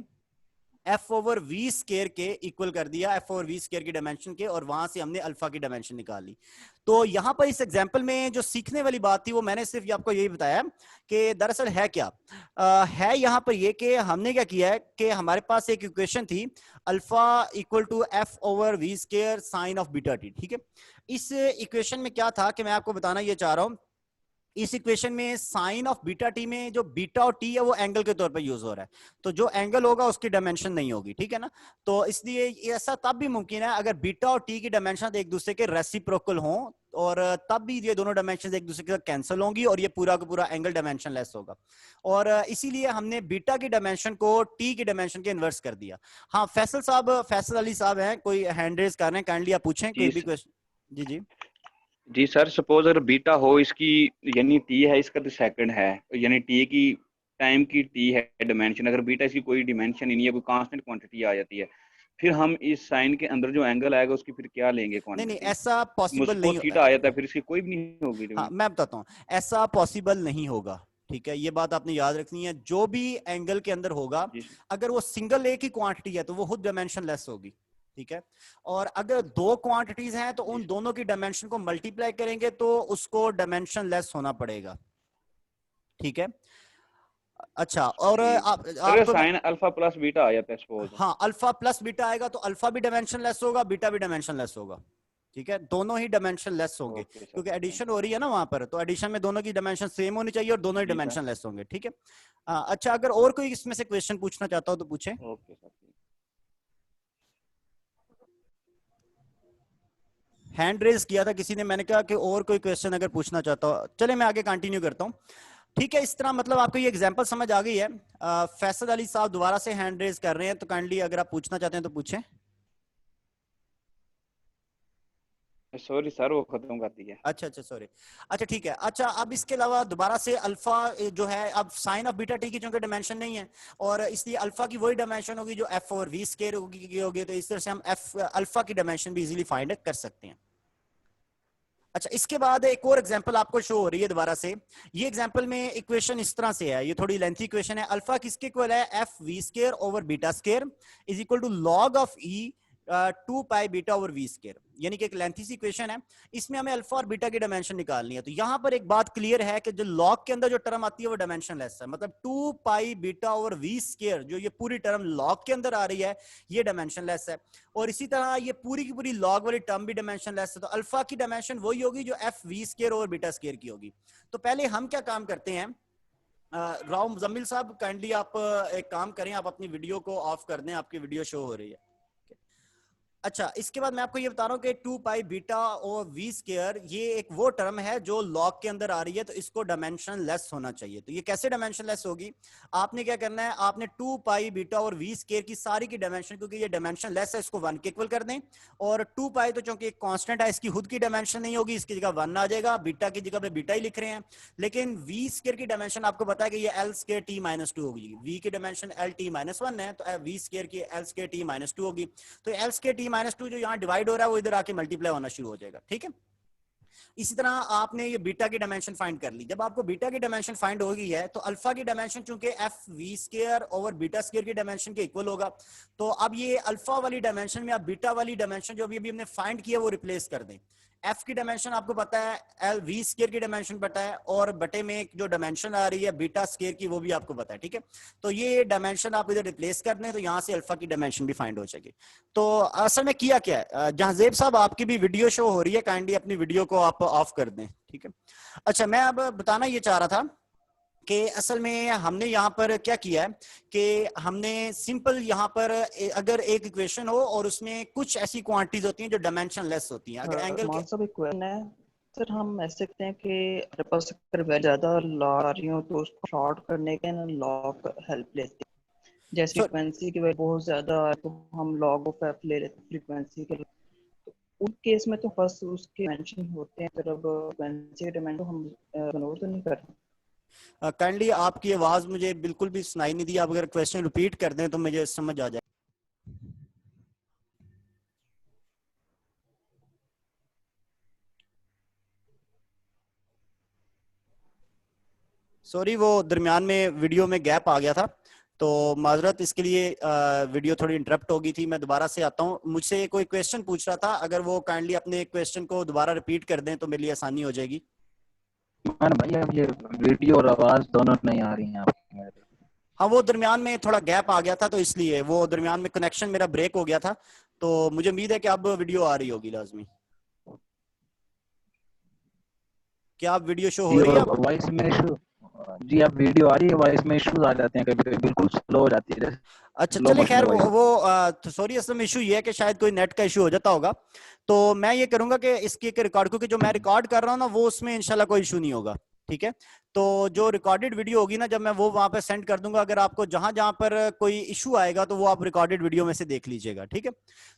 एफ ओवर वी स्क्वायर के इक्वल कर दिया, एफ ओवर वी स्क्वायर की डायमेंशन के, और वहां से हमने अल्फा की डायमेंशन निकाली। तो यहां पर इस एग्जांपल में जो सीखने वाली बात थी वो मैंने सिर्फ आपको यही बताया कि दरअसल है क्या, है यहां पर ये कि हमने क्या किया है कि हमारे पास एक इक्वेशन थी alpha equal to F over V square sine of beta T, ठीक है। इस इक्वेशन में क्या था कि मैं आपको बताना ये चाह रहा हूं, इस इक्वेशन में साइन ऑफ बीटा टी में जो बीटा और टी है वो एंगल के तौर पे यूज हो रहा है, तो जो एंगल होगा उसकी डायमेंशन नहीं होगी, ठीक है ना। तो इसलिए ऐसा तब भी मुमकिन है अगर बीटा और टी की डायमेंशन एक दूसरे के रेसिप्रोकल हों, और तब भी ये दोनों डायमेंशन एक दूसरे के साथ कैंसिल होंगी और ये पूरा का पूरा एंगल डायमेंशन लेस होगा। और इसीलिए हमने बीटा की डायमेंशन को टी की डायमेंशन के इनवर्स कर दिया। हाँ, फैसल साहब, फैसल अली साहब हैं, कोई हैंड रेज कर रहे हैं, काइंडली आप पूछें कोई भी क्वेश्चन। जी जी जी सर, सपोज अगर बीटा हो इसकी, यानी टी है इसका तो सेकंड है, यानी टी की टाइम की टी है डिमेंशन, अगर बीटा इसकी कोई डिमेंशन ही नहीं है, कोई कांस्टेंट क्वांटिटी आ जाती है, फिर हम इस साइन के अंदर जो एंगल आएगा उसकी फिर क्या लेंगे नहीं क्वांटिटी? नहीं, ऐसा पॉसिबल नहीं थीटा आ जाता है, फिर इसकी कोई भी नहीं होगी। हाँ, मैं बताता हूँ, ऐसा पॉसिबल नहीं होगा, ठीक है, ये बात आपने याद रखनी है। जो भी एंगल के अंदर होगा अगर वो सिंगल एक ही क्वांटिटी है तो वो खुद डायमेंशन लेस होगी, ठीक है। और अगर दो क्वांटिटीज हैं तो उन दोनों की डायमेंशन को मल्टीप्लाई करेंगे तो उसको डायमेंशन लेस होना पड़ेगा, ठीक है। अच्छा, और आप साइन अल्फा प्लस बीटा आ जाता है सपोज, हाँ, अल्फा प्लस बीटा आएगा तो अल्फा भी डायमेंशन लेस होगा, बीटा भी डायमेंशन लेस होगा, ठीक है, दोनों ही डायमेंशन लेस होंगे क्योंकि एडिशन हो रही है ना वहां पर, तो एडिशन में दोनों की डायमेंशन सेम होनी चाहिए और दोनों ही डायमेंशन लेस होंगे, ठीक है। अच्छा, अगर और कोई इसमें से क्वेश्चन पूछना चाहता हो तो पूछे। Okay sir. हैंड रेज किया था किसी ने, मैंने कहा कि और कोई क्वेश्चन अगर पूछना चाहता हो। चले मैं आगे कंटिन्यू करता हूँ, ठीक है। इस तरह मतलब आपको ये एग्जांपल समझ आ गई है। फैसल अली साहब दोबारा से हैंड रेज कर रहे हैं, तो काइंडली अगर आप पूछना चाहते हैं तो पूछें। सॉरी सर, वो खत्म कर दिया। अच्छा अच्छा, सॉरी। अच्छा ठीक है। अच्छा, अब इसके अलावा दोबारा से अल्फा जो है, अब साइन ऑफ बीटा टी की चूंकि डायमेंशन नहीं है और इसलिए अल्फा की वही डायमेंशन होगी जो एफ और वी स्क्वायर होगी, तो इस तरह से हम एफ अल्फा की डायमेंशन भी इजीली फाइंड कर सकते हैं। अच्छा, इसके बाद एक और एग्जांपल आपको शो हो रही है दोबारा से। ये एग्जांपल में इक्वेशन इस तरह से है, ये थोड़ी लेंथी इक्वेशन है। अल्फा किसके इक्वल है, F V square over beta square is equal to log of e 2 pi beta over V square, यानी कि एक लेंथी सी इक्वेशन है। इसमें हमें अल्फा और बीटा की डायमेंशन निकालनी है। तो यहां पर एक बात क्लियर है कि जो लॉग के अंदर जो टर्म आती है वो डायमेंशन लेस है, मतलब 2 pi beta over V square, जो ये पूरी टर्म लॉग के अंदर आ रही है ये डायमेंशन लेस है, और इसी तरह ये पूरी की पूरी लॉग वाली टर्म भी डायमेंशन लेस है। तो अल्फा की डायमेंशन वही होगी जो F V square over beta square की होगी। तो पहले हम क्या काम करते हैं, राव मुजम्मिल साहब काइंडली आप एक काम करें, आप अपनी वीडियो को ऑफ कर दें, आपकी वीडियो शो हो रही है। अच्छा, इसके बाद मैं आपको ये बता रहा हूँ कि 2 पाई बीटा और वी स्क्वायर ये एक वो टर्म है जो लॉग के अंदर आ रही है, तो इसको डायमेंशन लेस होना चाहिए। तो ये कैसे डायमेंशन लेस होगी? आपने क्या करना है, आपने 2 पाई बीटा और वी स्क्वायर की सारी की डायमेंशन, क्योंकि ये डायमेंशन लेस है, इसको 1 के इक्वल कर दें। और 2 पाई तो चूंकि एक कांस्टेंट है, इसकी खुद की डायमेंशन नहीं होगी, इसकी जगह 1 आ जाएगा, बीटा की जगह पे बीटा ही लिख रहे हैं। लेकिन वी स्क्वायर की डायमेंशन आपको पता है कि ये एल स्क्वायर टी माइनस 2 होगी। वी की डायमेंशन एल टी माइनस 1 है, तो वी स्क्वायर की एल स्क्वायर टी माइनस 2 होगी। तो एल स्क्वायर टी माइनस 2 जो यहाँ डिवाइड हो रहा है वो इधर आके मल्टीप्लाई होना शुरू हो जाएगा। ठीक है, इसी तरह आपने ये बीटा की डायमेंशन फाइंड कर ली। जब आपको बीटा की डायमेंशन फाइंड हो गई है तो अल्फा की डायमेंशन चूंकि F V square over beta square की डायमेंशन के इक्वल होगा, तो अब ये अल्फा वाली डायमेंशन में आप बीटा वाली डायमेंशन जो अभी हमने फाइंड किया वो रिप्लेस कर दें। एफ की डायमेंशन आपको पता है, एल वी स्क्वायर की डायमेंशन पता है, और बटे में जो डायमेंशन आ रही है बीटा स्क्वायर की वो भी आपको पता है। ठीक है, तो ये डायमेंशन आप इधर रिप्लेस कर दें तो यहाँ से अल्फा की डायमेंशन भी फाइंड हो जाएगी। तो असल में किया क्या है, जहांजेब साहब आपकी भी वीडियो शो हो रही है, काइंडली अपनी वीडियो को आप ऑफ कर दें। ठीक है, अच्छा मैं अब बताना ये चाह रहा था कि असल में हमने यहाँ पर क्या किया है कि हमने सिंपल यहाँ पर अगर एक इक्वेशन हो और उसमें कुछ ऐसी क्वांटिटीज होती हैं जो डायमेंशन लेस होती हैं, अगर एंगल के सब एक क्वेश्चन है सर, हम ऐसे सकते हैं कि हमारे पास अगर वैल्यू ज्यादा लॉग आ रही हो तो उसको शॉर्ट करने के ना लॉग हेल्प लेते हैं। जैसे फ्रीक्वेंसी की वैल्यू बहुत ज्यादा है तो हम लॉग ऑफ एफ ले लेते हैं फ्रीक्वेंसी के। तो उन केस में तो फर्स्ट उसके डायमेंशन होते हैं, फिर अब फ्रीक्वेंसी के डायमेंशन हम इग्नोर तो नहीं करते। काइंडली आपकी आवाज मुझे बिल्कुल भी सुनाई नहीं दी, आप अगर क्वेश्चन रिपीट कर दें तो मुझे समझ आ जाए। सॉरी, वो दरमियान में वीडियो में गैप आ गया था, तो माजरत इसके लिए वीडियो थोड़ी इंटरप्ट हो गई थी। मैं दोबारा से आता हूँ, मुझसे कोई क्वेश्चन पूछ रहा था, अगर वो काइंडली अपने क्वेश्चन को दोबारा रिपीट कर दें तो मेरे लिए आसानी हो जाएगी। भाई अब ये वीडियो और आवाज दोनों नहीं आ रही हैं आपकी। हाँ, वो दरमियान में थोड़ा गैप आ गया था, तो इसलिए वो दरमियान में कनेक्शन मेरा ब्रेक हो गया था, तो मुझे उम्मीद है कि अब वीडियो आ रही होगी लाजमी। क्या आप वीडियो शो हो रही है? वॉइस में इशू जी, अब वीडियो आ रही है, वॉइस में इश्यूज आ जाते हैं, कभी कभी बिल्कुल स्लो हो जाती है। अच्छा चलिए खैर, वो सॉरी, असल में इशू ये है कि शायद कोई नेट का इशू हो जाता होगा, तो मैं ये करूंगा कि इसकी एक रिकॉर्ड, क्योंकि जो मैं रिकॉर्ड कर रहा हूँ ना वो उसमें इंशाल्लाह कोई इशू नहीं होगा। ठीक है, तो जो रिकॉर्डेड वीडियो होगी ना, जब मैं वो वहां पर सेंड कर दूंगा, अगर आपको जहां जहां पर कोई इशू आएगा तो वो आप रिकॉर्डेड वीडियो में से देख लीजिएगा। ठीक है,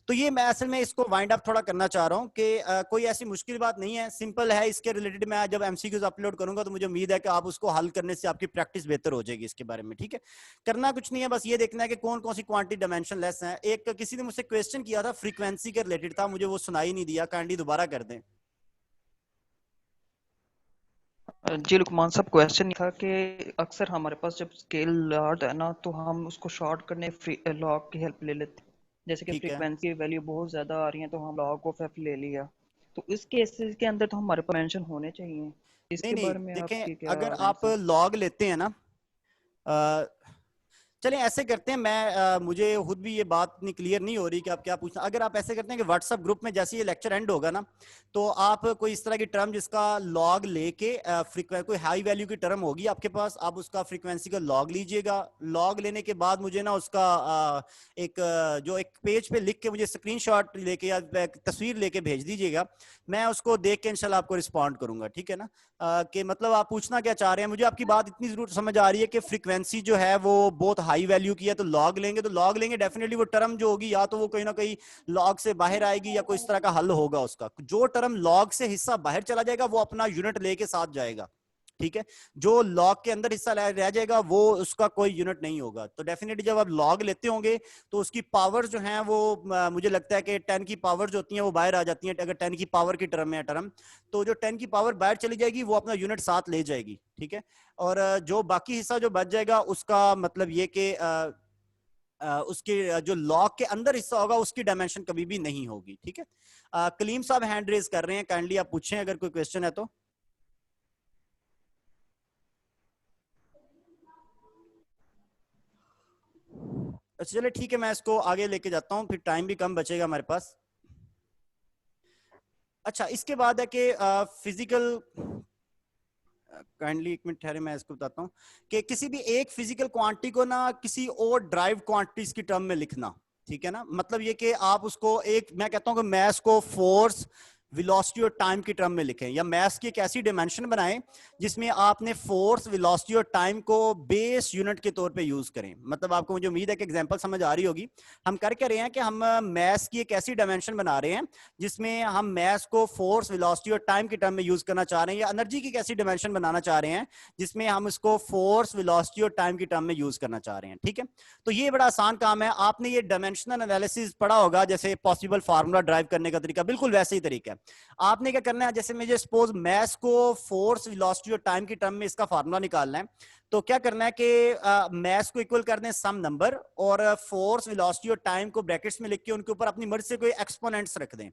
तो ये मैं असल में इसको वाइंड अप थोड़ा करना चाह रहा हूँ कि कोई ऐसी मुश्किल बात नहीं है, सिंपल है। इसके रिलेटेड मैं जब एमसीक्यूज अपलोड करूंगा तो मुझे उम्मीद है कि आप उसको हल करने से आपकी प्रैक्टिस बेहतर हो जाएगी इसके बारे में। ठीक है, करना कुछ नहीं है, बस ये देखना है कि कौन कौन सी क्वांटिटी डायमेंशन लेस है। एक किसी ने मुझसे क्वेश्चन किया था, फ्रीक्वेंसी के रिलेटेड था, मुझे वो सुनाई नहीं दिया, काइंडली दोबारा कर दें। जी लुकमान साहब, क्वेश्चन था कि अक्सर हमारे पास जब स्केल लार्ज है ना तो हम उसको शॉर्ट करने लॉग की हेल्प ले लेते हैं। जैसे कि फ्रीक्वेंसी की वैल्यू बहुत ज्यादा आ रही है तो हम लॉग ऑफ एफ ले लिया, तो इस केसेस के अंदर तो हमारे पास मेंशन होने चाहिए। इसके बारे में आपकी क्या अगर आप लॉग लेते हैं ना, चलें ऐसे करते हैं, मैं मुझे खुद भी ये बात नहीं क्लियर नहीं हो रही कि आप क्या पूछना। अगर आप ऐसे करते हैं कि व्हाट्सएप ग्रुप में जैसे ये लेक्चर एंड होगा ना, तो आप कोई इस तरह की टर्म जिसका लॉग लेके कोई हाई वैल्यू की टर्म होगी आपके पास, आप उसका फ्रीक्वेंसी का लॉग लीजिएगा। लॉग लेने के बाद मुझे ना उसका जो एक पेज पे लिख के मुझे स्क्रीनशॉट लेके या तस्वीर लेके भेज दीजिएगा, मैं उसको देख के इंशाल्लाह आपको रिस्पॉन्ड करूंगा। ठीक है ना, कि मतलब आप पूछना क्या चाह रहे हैं। मुझे आपकी बात इतनी जरूर समझ आ रही है कि फ्रीक्वेंसी जो है वो बहुत हाई वैल्यू की है, तो लॉग लेंगे डेफिनेटली वो टर्म जो होगी या तो वो कहीं ना कहीं लॉग से बाहर आएगी या कोई इस तरह का हल होगा उसका। जो टर्म लॉग से हिस्सा बाहर चला जाएगा वो अपना यूनिट लेके साथ जाएगा। ठीक है, जो लॉग के अंदर हिस्सा रह जाएगा वो उसका कोई यूनिट नहीं होगा। तो डेफिनेटली जब आप लॉग लेते होंगे तो उसकी पावर जो है वो मुझे लगता है कि 10 की पावर जो होती है वो बाहर आ जाती है। अगर 10 की पावर की टर्म है टर्म, तो जो 10 की पावर बाहर चली जाएगी वो अपना यूनिट साथ ले जाएगी। ठीक है, और जो बाकी हिस्सा जो बच जाएगा उसका मतलब ये कि उसके जो लॉग के अंदर हिस्सा होगा उसकी डायमेंशन कभी भी नहीं होगी। ठीक है, कलीम साहब हैंड रेज कर रहे हैं, काइंडली आप पूछें अगर कोई क्वेश्चन है तो। अच्छा चलिए ठीक है, मैं इसको आगे लेके जाता हूँ, फिर टाइम भी कम बचेगा हमारे पास। अच्छा, इसके बाद है कि फिजिकल, काइंडली एक मिनट ठहरे, मैं इसको बताता हूँ कि किसी भी एक फिजिकल क्वांटिटी को ना किसी और ड्राइव क्वांटिटीज की टर्म में लिखना। ठीक है ना, मतलब ये कि आप उसको एक, मैं कहता हूं कि मैथ्स को फोर्स, वेलोसिटी और टाइम की टर्म में लिखें, या मैथ्स की एक ऐसी डिमेंशन बनाएं जिसमें आपने फोर्स, वेलोसिटी और टाइम को बेस यूनिट के तौर पे यूज करें। मतलब आपको मुझे उम्मीद है कि एग्जांपल समझ आ रही होगी। हम कर क्या रहे हैं कि हम मैथ्स की एक ऐसी डिमेंशन बना रहे हैं जिसमें हम मैथ्स को फोर्स, वेलोसिटी और टाइम की टर्म में यूज करना चाह रहे हैं, या एनर्जी की एक ऐसी डिमेंशन बनाना चाह रहे हैं जिसमें हम उसको फोर्स, वेलोसिटी और टाइम की टर्म में यूज करना चाह रहे हैं। ठीक है, तो ये बड़ा आसान काम है। आपने ये डायमेंशनल एनालिसिस पढ़ा होगा, जैसे पॉसिबल फार्मूला ड्राइव करने का तरीका, बिल्कुल वैसे ही तरीका है। आपने क्या करना है, जैसे मुझे सपोज मैथ्स को फोर्स, वेलोसिटी और टाइम की टर्म में इसका फार्मूला निकालना है, तो क्या करना है कि मैथ्स को इक्वल कर दें सम नंबर, और फोर्स, वेलोसिटी और टाइम को ब्रैकेट्स में लिख के उनके ऊपर अपनी मर्जी से कोई एक्सपोनेंट्स रख दें,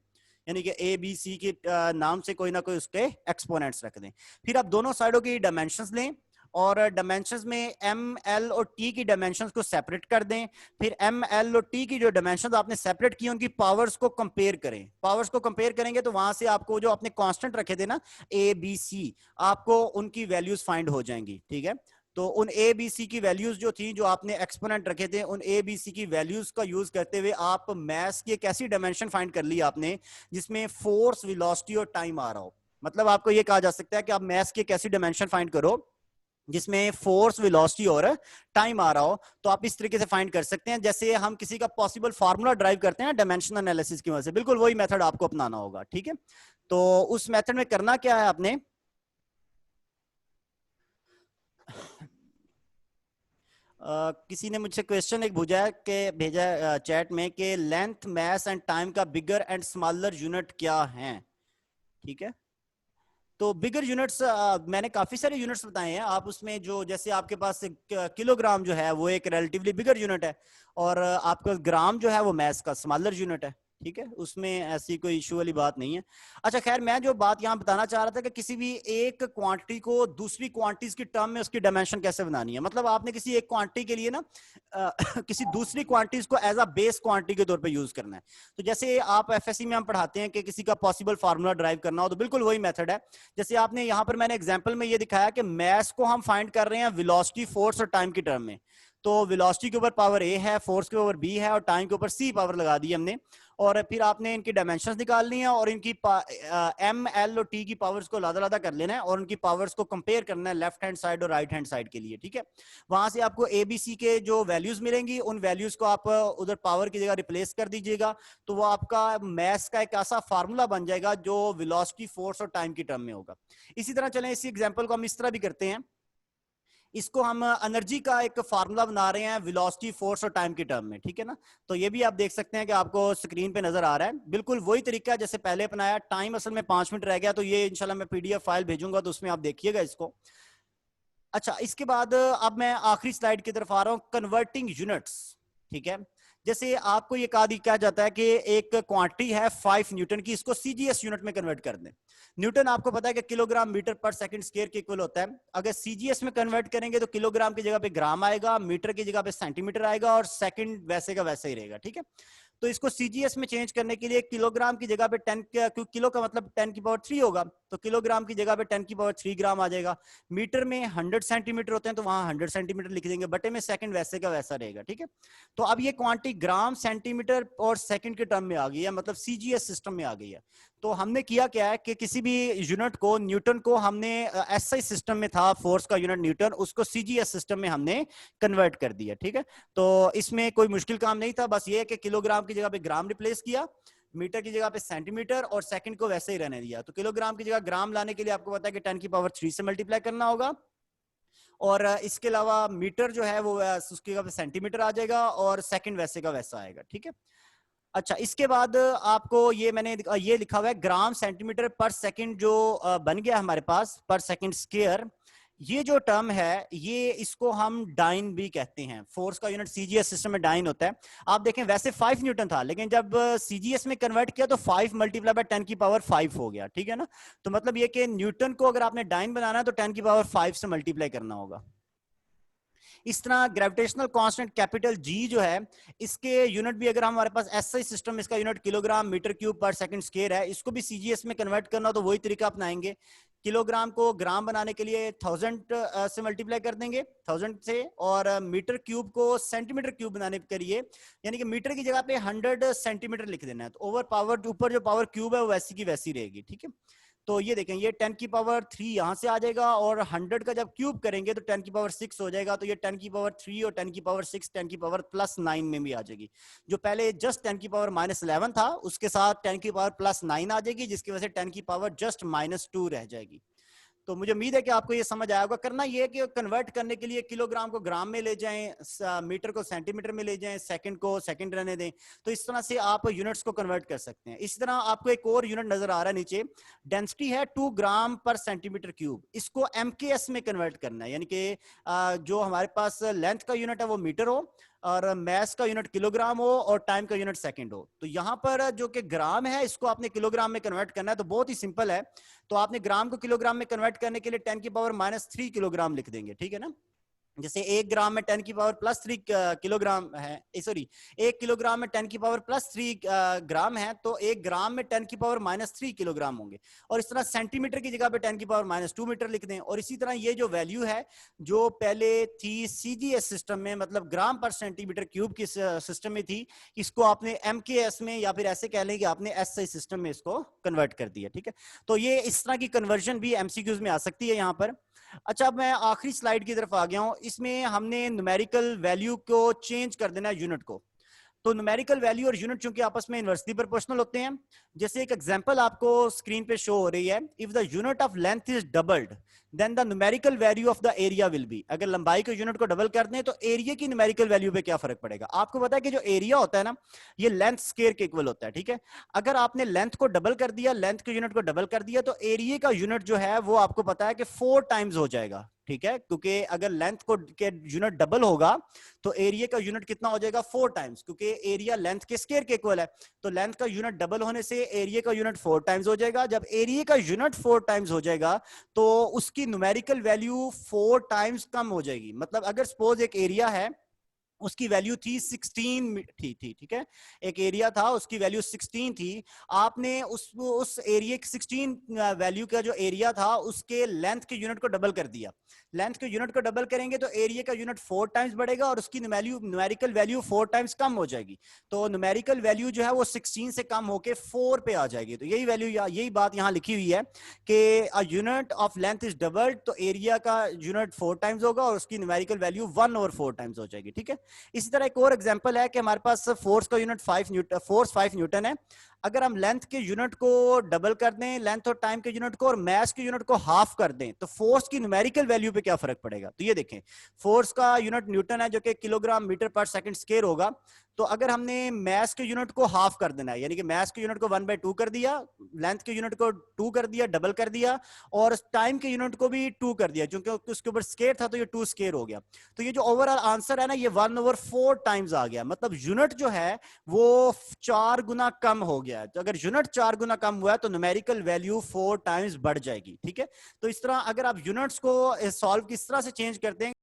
यानी कि ए बी सी के नाम से कोई ना कोई उसके एक्सपोनेंट्स रख दें। फिर आप दोनों साइडों की डायमेंशंस लें और डायमेंशंस में एम, एल और टी की डायमेंशंस को सेपरेट कर दें। फिर एम, एल और टी की जो डायमेंशंस आपने सेपरेट की उनकी पावर्स को कंपेयर करें। पावर्स को कंपेयर करेंगे तो वहां से आपको जो आपने कांस्टेंट रखे थे ना, ए बी सी, आपको उनकी वैल्यूज फाइंड हो जाएंगी। ठीक है, तो उन ए बी सी की वैल्यूज जो थी, जो आपने एक्सपोनेंट रखे थे, उन ए बी सी की वैल्यूज का यूज करते हुए आप मैथ्स की एक ऐसी डायमेंशन फाइंड कर ली आपने जिसमें फोर्स, वेलोसिटी और टाइम आ रहा हो। मतलब आपको ये कहा जा सकता है कि आप मैथ्स की एक ऐसी डायमेंशन फाइंड करो जिसमें फोर्स, वेलोसिटी और टाइम आ रहा हो। तो आप इस तरीके से फाइंड कर सकते हैं, जैसे हम किसी का पॉसिबल फार्मूला ड्राइव करते हैं डायमेंशनल एनालिसिस की वजह से, बिल्कुल वही मेथड आपको अपनाना होगा। ठीक है, तो उस मेथड में करना क्या है आपने, किसी ने मुझसे क्वेश्चन एक भेजा है चैट में कि लेंथ, मास एंड टाइम का बिगर एंड स्मॉलर यूनिट क्या है। ठीक है, तो बिगर यूनिट्स मैंने काफी सारे यूनिट्स बताए हैं। आप उसमें जो, जैसे आपके पास किलोग्राम जो है वो एक रिलेटिवली बिगर यूनिट है, और आपका ग्राम जो है वो मैस का स्मॉलर यूनिट है। ठीक है, उसमें ऐसी कोई इशू वाली बात नहीं है। अच्छा खैर, मैं जो बात यहाँ बताना चाह रहा था कि किसी भी एक क्वांटिटी को दूसरी क्वांटिटीज की टर्म में उसकी डायमेंशन कैसे बनानी है। मतलब आपने किसी एक क्वांटिटी के लिए ना किसी दूसरी क्वांटिटीज को एज अ बेस क्वांटिटी के तौर पे यूज करना है। तो जैसे आप एफएससी में हम पढ़ाते हैं कि किसी का पॉसिबल फार्मूला ड्राइव करना हो, तो बिल्कुल वही मेथड है। जैसे आपने यहाँ पर मैंने एग्जांपल में ये दिखाया कि मैस को हम फाइंड कर रहे हैं वेलोसिटी, फोर्स और टाइम की टर्म में। तो वेलोसिटी के ऊपर पावर ए है, फोर्स के ऊपर बी है और टाइम के ऊपर सी पावर लगा दी हमने। और फिर आपने इनकी डायमेंशंस निकालनी है और इनकी एम, एल और टी की पावर्स को लादा कर लेना है और उनकी पावर्स को कंपेयर करना है लेफ्ट हैंड साइड और राइट हैंड साइड के लिए। ठीक है, वहां से आपको एबीसी के जो वैल्यूज मिलेंगी, उन वैल्यूज को आप उधर पावर की जगह रिप्लेस कर दीजिएगा, तो वो आपका मैथ्स का एक ऐसा फार्मूला बन जाएगा जो वेलोसिटी, फोर्स और टाइम की टर्म में होगा। इसी तरह चलें, इसी एग्जांपल को हम इस तरह भी करते हैं। इसको हम एनर्जी का एक फार्मूला बना रहे हैं वेलोसिटी, फोर्स और टाइम की टर्म में। ठीक है ना, तो ये भी आप देख सकते हैं कि आपको स्क्रीन पे नजर आ रहा है। बिल्कुल वही तरीका जैसे पहले अपनाया। टाइम असल में 5 मिनट रह गया, तो ये इंशाल्लाह मैं पीडीएफ फाइल भेजूंगा, तो उसमें आप देखिएगा इसको। अच्छा, इसके बाद अब मैं आखिरी स्लाइड की तरफ आ रहा हूं, कन्वर्टिंग यूनिट्स। ठीक है, जैसे आपको ये कहा जाता है कि एक क्वांटिटी है 5 न्यूटन की, इसको सीजीएस यूनिट में कन्वर्ट कर दें। न्यूटन आपको पता है कि किलोग्राम मीटर पर सेकंड स्क्वायर के इक्वल होता है। अगर सीजीएस में कन्वर्ट करेंगे तो किलोग्राम की जगह पे ग्राम आएगा, मीटर की जगह पे सेंटीमीटर आएगा और सेकंड वैसे का वैसे ही रहेगा। ठीक है, तो इसको सीजीएस में चेंज करने के लिए किलोग्राम की जगह पे 10, क्योंकि किलो का मतलब 10 की पावर 3 होगा, तो किलोग्राम की जगह पे 10 की पावर 3 ग्राम आ जाएगा। मीटर में 100 सेंटीमीटर होते हैं, तो वहां 100 सेंटीमीटर लिख देंगे, बटे में सेकंड वैसे का वैसा रहेगा। ठीक है, तो अब ये क्वांटिटी ग्राम, सेंटीमीटर और सेकंड के टर्म में आ गई है, मतलब सीजीएस सिस्टम में आ गई है। तो हमने किया क्या है कि किसी भी यूनिट को, न्यूटन को हमने एसआई सिस्टम में था, फोर्स का यूनिट न्यूटन, उसको सीजीएस सिस्टम में हमने कन्वर्ट कर दिया। ठीक है, तो इसमें कोई मुश्किल काम नहीं था, बस ये है कि किलोग्राम की जगह पे ग्राम रिप्लेस किया, मीटर की जगह पे सेंटीमीटर और सेकंड को वैसे ही रहने दिया। तो किलोग्राम की जगह ग्राम लाने के लिए आपको पता है कि 10 की पावर 3 से मल्टीप्लाई करना होगा, और इसके अलावा मीटर जो है वो उसकी जगह पे सेंटीमीटर आ जाएगा और सेकंड वैसे का वैसा आएगा। ठीक है, अच्छा, इसके बाद आपको ये मैंने ये लिखा हुआ है ग्राम सेंटीमीटर पर सेकंड, जो बन गया हमारे पास पर सेकंड स्क्वायर। ये जो टर्म है, ये इसको हम डाइन भी कहते हैं। फोर्स का यूनिट सीजीएस सिस्टम में डाइन होता है। आप देखें वैसे 5 न्यूटन था, लेकिन जब सीजीएस में कन्वर्ट किया तो 5 मल्टीप्लाई बाय 10 की पावर 5 हो गया। ठीक है ना, तो मतलब ये कि न्यूटन को अगर आपने डाइन बनाना है तो 10 की पावर 5 से मल्टीप्लाई करना होगा। इस तरह ग्रेविटेशनल कांस्टेंट कैपिटल जी जो है, इसके यूनिट भी अगर हमारे पास एसआई सिस्टम में इसका यूनिट किलोग्राम मीटर क्यूब पर सेकंड स्क्वायर है, इसको भी सीजीएस में कन्वर्ट करना तो वही तरीका अपनाएंगे किलोग्राम को ग्राम बनाने के लिए 1000 से मल्टीप्लाई कर देंगे, 1000 से, और मीटर क्यूब को सेंटीमीटर क्यूब बनाने के लिए यानी कि मीटर की जगह पे 100 सेंटीमीटर लिख देना है, तो ओवर पावर ऊपर जो पावर क्यूब है वो वैसी की वैसी रहेगी, ठीक है। तो ये देखें, ये 10 की पावर 3 यहाँ से आ जाएगा, और 100 का जब क्यूब करेंगे तो 10 की पावर 6 हो जाएगा, तो ये 10 की पावर 3 और 10 की पावर 6 10 की पावर +9 में भी आ जाएगी। जो पहले जस्ट 10 की पावर -11 था उसके साथ 10 की पावर +9 आ जाएगी, जिसकी वजह से 10 की पावर जस्ट -2 रह जाएगी। तो मुझे उम्मीद है कि आपको ये समझ आया होगा। करना ये है कि कन्वर्ट करने के लिए किलोग्राम को ग्राम में ले जाएं, मीटर को सेंटीमीटर में ले जाएं, सेकंड को सेकंड रहने दें, तो इस तरह से आप यूनिट्स को कन्वर्ट कर सकते हैं। इसी तरह आपको एक और यूनिट नजर आ रहा है नीचे, डेंसिटी है 2 ग्राम पर सेंटीमीटर क्यूब, इसको MKS में कन्वर्ट करना है, यानी कि जो हमारे पास लेंथ का यूनिट है वो मीटर हो, और मैस का यूनिट किलोग्राम हो, और टाइम का यूनिट सेकंड हो। तो यहाँ पर जो कि ग्राम है इसको आपने किलोग्राम में कन्वर्ट करना है, तो बहुत ही सिंपल है। तो आपने ग्राम को किलोग्राम में कन्वर्ट करने के लिए 10 की पावर -3 किलोग्राम लिख देंगे, ठीक है ना। जैसे 1 ग्राम में 10 की पावर +3 किलोग्राम है, सॉरी 1 किलोग्राम में 10 की पावर +3 ग्राम है, तो 1 ग्राम में 10 की पावर -3 किलोग्राम होंगे। और इस तरह सेंटीमीटर की जगह पे 10 की पावर -2 मीटर लिख दें। और इसी तरह ये जो वैल्यू है जो पहले थी CGS सिस्टम में, मतलब ग्राम पर सेंटीमीटर क्यूब की सिस्टम में थी, इसको आपने MKS में, या फिर ऐसे कह लें कि आपने SI सिस्टम में इसको कन्वर्ट कर दिया, ठीक है। तो ये इस तरह की कन्वर्जन भी MCQs में आ सकती है यहाँ पर। अच्छा, अब मैं आखिरी स्लाइड की तरफ आ गया हूं। इसमें हमने न्यूमेरिकल वैल्यू को चेंज कर देना है यूनिट को। तो न्यूमेरिकल वैल्यू और यूनिट चूंकि आपस में इनवर्सली प्रोपोर्शनल होते हैं, जैसे एक एग्जांपल आपको स्क्रीन पे शो हो रही है, if the unit of length is doubled then the numerical value of the area will be. अगर लंबाई के यूनिट को डबल कर दें तो एरिया की न्यूमेरिकल वैल्यू पे क्या फर्क पड़ेगा। आपको पता है कि जो एरिया होता है ना, ये लेंथ स्क्वायर के इक्वल होता है, ठीक है। अगर आपने लेंथ को डबल कर दिया, लेंथ के यूनिट को डबल कर दिया, तो एरिया का यूनिट जो है वो आपको पता है कि 4 टाइम्स हो जाएगा, ठीक है। क्योंकि अगर लेंथ को के यूनिट डबल होगा तो एरिया का यूनिट कितना हो जाएगा, 4 टाइम्स, क्योंकि एरिया लेंथ के स्क्वायर के इक्वल है। तो लेंथ का यूनिट डबल होने से एरिया का यूनिट 4 टाइम्स हो जाएगा। जब एरिया का यूनिट 4 टाइम्स हो जाएगा तो उसकी न्यूमेरिकल वैल्यू 4 टाइम्स कम हो जाएगी। मतलब अगर सपोज एक एरिया है, उसकी वैल्यू थी 16 थी, ठीक है। एक एरिया था, उसकी वैल्यू 16 थी। आपने उस एरिया की 16 वैल्यू का जो एरिया था उसके लेंथ के यूनिट को डबल कर दिया। लेंथ के यूनिट को डबल करेंगे तो एरिया का यूनिट 4 टाइम्स बढ़ेगा और उसकी न्यूमेरिकल वैल्यू 4 टाइम्स कम हो जाएगी। तो न्यूमेरिकल वैल्यू जो है वो 16 से कम होके 4 पे आ जाएगी। तो यही वैल्यू, यही बात यहाँ लिखी हुई है कि a unit of length is doubled, तो एरिया का यूनिट 4 टाइम्स होगा और उसकी न्यूमेरिकल वैल्यू 1/4 टाइम्स हो जाएगी, ठीक है। इसी तरह एक और एग्जांपल है कि हमारे पास फोर्स का यूनिट 5 न्यूटन है। अगर हम लेंथ के यूनिट को डबल कर दें, लेंथ और टाइम के यूनिट को, और मैस के यूनिट को हाफ कर दें, तो फोर्स की न्यूमेरिकल वैल्यू पे क्या फर्क पड़ेगा। तो ये देखें, फोर्स का यूनिट न्यूटन है जो कि किलोग्राम मीटर पर सेकंड स्क्वायर होगा। तो अगर हमने मैस के यूनिट को हाफ कर देना है, यानी कि मैस के यूनिट को 1/2 कर दिया, लेंथ के यूनिट को 2 कर दिया, डबल कर दिया, और टाइम के यूनिट को भी 2 कर दिया, क्योंकि उसके ऊपर स्क्वायर था तो ये 2 स्क्वायर हो गया। तो ये जो ओवरऑल आंसर है ना, ये 1/4 टाइम्स आ गया। मतलब यूनिट जो है वो 4 गुना कम हो गया है। तो अगर यूनिट 4 गुना कम हुआ है तो न्यूमेरिकल वैल्यू 4 टाइम्स बढ़ जाएगी, ठीक है। तो इस तरह अगर आप यूनिट्स को सॉल्व किस तरह से चेंज करते हैं